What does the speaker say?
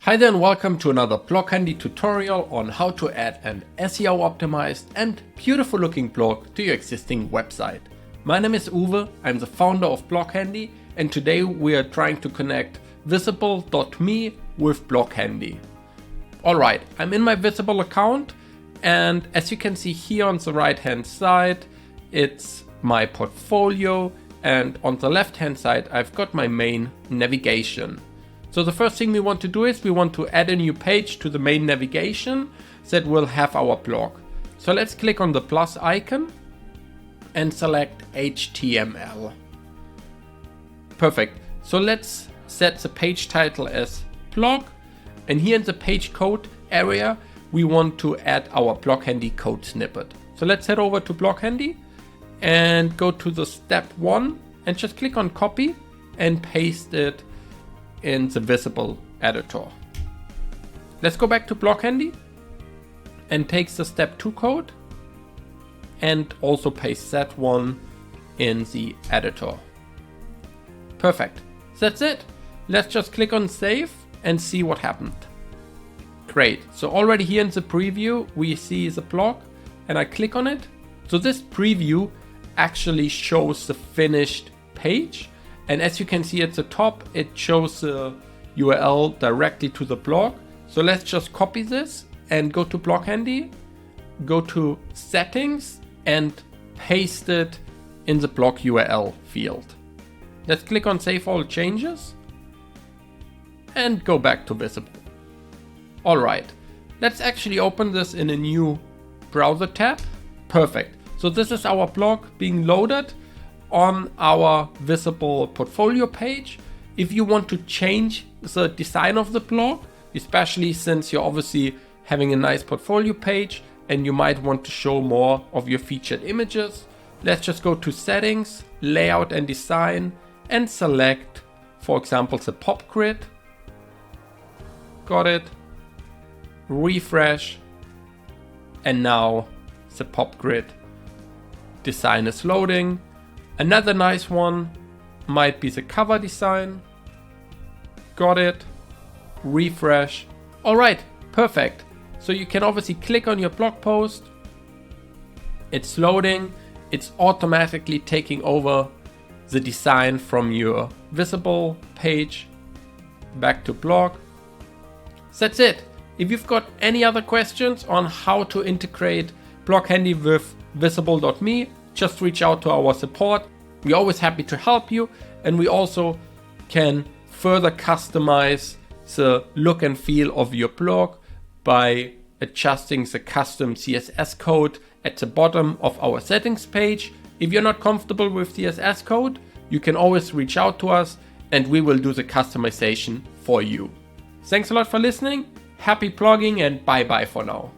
Hi there and welcome to another BlogHandy tutorial on how to add an SEO optimized and beautiful looking blog to your existing website. My name is Uwe, I'm the founder of BlogHandy, and today we are trying to connect vsble.me with BlogHandy. Alright, I'm in my vsble account, and as you can see here on the right hand side, it's my portfolio, and on the left hand side I've got my main navigation. So the first thing we want to do is we want to add a new page to the main navigation that will have our blog. So let's click on the plus icon and select HTML. Perfect. So let's set the page title as blog, and here in the page code area we want to add our BlogHandy code snippet. So let's head over to BlogHandy and go to the step 1 and just click on copy and paste it in the vsble editor. Let's go back to BlogHandy and take the step 2 code and also paste that one in the editor. Perfect. That's it. Let's just click on save and see what happened. Great. So already here in the preview we see the blog and I click on it. So this preview actually shows the finished page. And as you can see at the top, it shows the URL directly to the blog. So let's just copy this and go to BlogHandy, go to settings and paste it in the blog URL field. Let's click on save all changes and go back to vsble. All right, let's actually open this in a new browser tab. Perfect. So this is our blog being loaded on our vsble portfolio page. If you want to change the design of the blog, especially since you're obviously having a nice portfolio page and you might want to show more of your featured images, let's just go to settings, layout and design and select, for example, the pop grid. Got it. Refresh. And now the pop grid design is loading. Another nice one might be the cover design. Got it. Refresh. All right, perfect. So you can obviously click on your blog post. It's loading. It's automatically taking over the design from your vsble page. Back to blog. That's it. If you've got any other questions on how to integrate BlogHandy with vsble.me, just reach out to our support. We're always happy to help you, and we also can further customize the look and feel of your blog by adjusting the custom CSS code at the bottom of our settings page. If you're not comfortable with CSS code, you can always reach out to us and we will do the customization for you. Thanks a lot for listening. Happy blogging and bye bye for now.